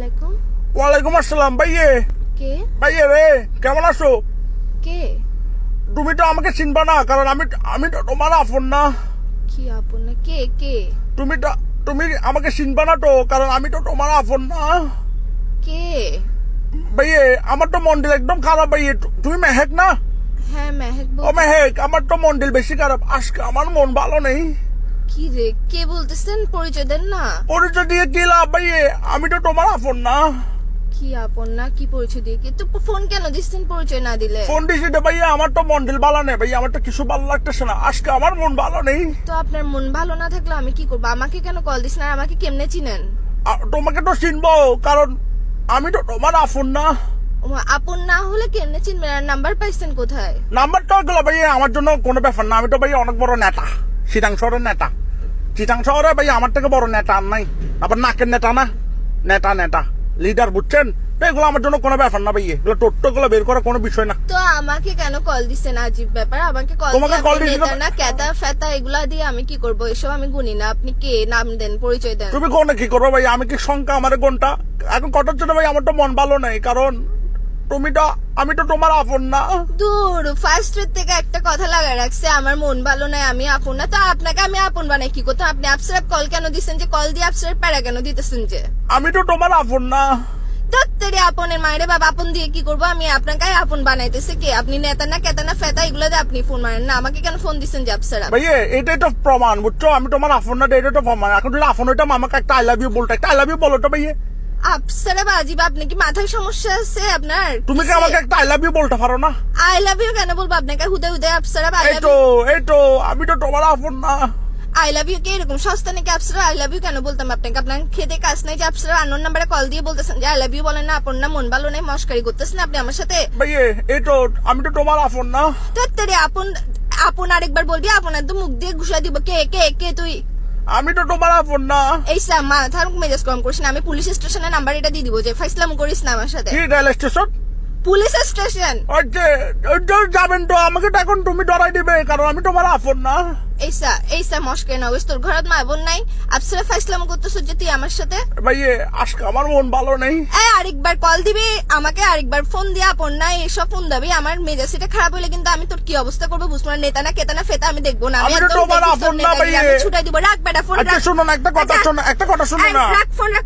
আলাইকুম। ওয়ালাইকুম আসসালাম। ভাইয়ে কে? ভাইয়ে রে, কেমন আছো? কে? তুমি তো আমাকে চিনবা না, কারণ আমি তো তোমার আপন না। কি আপন না? কে কে? তুমি আমাকে চিনবা না তো, কারণ আমি তো তোমার আপন না। কে? ভাইয়ে আমার তো মন্ডল একদম খারাপ। ভাইয়ে তুমি মেহেক না? হ্যাঁ মেহেক ও বল। মেহেক, আমার তো মন্ডল বেশি খারাপ। আজকে আমার মন ভালো নেই। কি রে, কে বলতেছেন? পরিচয় দেন না। পরিচয় দিয়ে কি লাভ ভাইয়ে? আমি তো তোমার আপন না। কি আপন না? কি পরিচয় দিয়ে? কি তো ফোন কেন দিচ্ছেন পরিচয় না দিলে? ফোন দিছি রে ভাইয়া, আমার তো মন্ডল ভালো নেই ভাইয়া, আমার তো কিছু ভালো লাগতেছে না। আজকে আমার মন ভালো নেই। তো আপনার মন ভালো না থাকলে আমি কি করবো? আমাকে কেন কল দিচ্ছেন আর আমাকে কেমনে চিনেন? তোমাকে তো চিনবো, কারণ আমি তো তোমার আপন না। আপন না হলে কেমনে চিনবেন? আর নাম্বার পাইছেন কোথায়? নাম্বারটা গেলো ভাইয়া, আমার জন্য কোনো ব্যাপার না। আমি তো ভাইয়া অনেক বড় নেতা, চিটাং শহরের নেতা। চিটাং শহরে ভাইয়া আমার থেকে বড় নেতা আর নাই। আবার নাকের নেতা না, নেতা লিডার, বুঝছেন তো? এগুলো আমার জন্য কোনো ব্যাপার না ভাইয়া, এগুলো টোট্টো গুলো বের করা কোনো বিষয় না। তো আমাকে কেন কল দিচ্ছেন? আজীব ব্যাপার। আমাকে কল তোমাকে দিয়ে call আপনি দিয়েছি তো- নেতা না ক্যাতা ফেতা এগুলা দিয়ে আমি কি করবো? এসব আমি গুনি না। আপনি কে? নাম দেন, পরিচয় দেন। তুমি কোনে কি করবো ভাইয়া? আমি কি সংখ্যা আমার কোনটা এখন কটার জন্য ভাই? আমার তো মন ভালো নাই, কারণ আমি তো তোমার আপন না। দূর, ফার্স্ট থেকে একটা কথা লাগা রাখছে, আমার মন ভালো নাই, আমি আপন না। তো আপনাকে আমি আপন বানাই কি করতে? আপনি আপসারাপ কল কেন দিচ্ছেন? যে কল দিয়ে আপসারাপ প্যারা কেন দিতেছেন? যে আমি তো তোমার আপন না। দত্তরে আপনের মায়েরে বাবা, আপন দিয়ে কি করবো? আমি আপনাকে আপন বানাইতেছে কে? আপনি নেতা না কেতা না ফেতা এগুলো দিয়ে আপনি ফোন মারেন না। আমাকে কেন ফোন দিচ্ছেন যে আপসারাপ? ভাইয়া এটাই তো প্রমাণ, বুঝছো? আমি তোমার আপন না, এটাই তো প্রমাণ। এখন যদি আপন হইতাম আমাকে একটা আই লাভ ইউ বলতো, একটা আই লাভ ইউ বলো তো ভাইয়া। আপসারাপ আজিব, আপনি কি মাথায় সমস্যা আছে আপনার? তুমি কি আমাকে একটা আই লাভ ইউ বলতে পারো না? আই লাভ ইউ কেন বলবো আপনাকে? হুদে হুদে আপসারাপ আই লাভ এই তো আমি তো তোমার আপন না। আই লাভ ইউ কে এরকম সস্তা নাকি? আপসারা আই লাভ ইউ কেন বলতাম আপনাকে? আপনার খেতে কাজ নাই যে আপসারা আননোন নাম্বারে কল দিয়ে বলতেছেন যে আই লাভ ইউ বলেন না? আপন না, মন ভালো নাই, মস্কারি করতেছেন আপনি আমার সাথে। ভাইয়া এই তো আমি তো তোমার আপন না। তোর আপন আপন আরেকবার বলবি, আপন একদম মুখ দিয়ে ঘুষা দিব। কে কে কে তুই? আমি তো তোমার আপন না। এই মাথার মেজাজ কম করিস না। আমি পুলিশ স্টেশনের নাম্বার এটা দিয়ে দিব, যে ফাইসলাম করিস না আমার সাথে। কি রেল স্টেশন? Police station. ওই যে যাবেন তো, আমাকে তো এখন তুমি ডরাই দিবে, কারণ আমি তোমার আপন না। এইসা মস্কারি না হইস। তোর ঘরত মা বোন নাই? আপসারা ফাইসলাম করতেছ যে তুই আমার সাথে? ভাইয়া আজকে আমার মন ভালো নেই। আরেকবার কল দিবি আমাকে, আরেকবার ফোন দিয়ে আপন না এসব ফোন দাবি। আমার মেজাজ এটা খারাপ হইলে কিন্তু আমি তোর কি অবস্থা করবো বুঝবো না। নেতা না কেতা না ফেতা আমি দেখবো না। আমি তো একদম তোমার দেখিস তোর আপন না নেতাগিরি, ভাইয়ে। আমি ছুটাই দিব। রাখ বেটা ফোন, আচ্ছা রাখ। শোনো না, একটা কথা শোনো। রাখ ফোন, রাখ।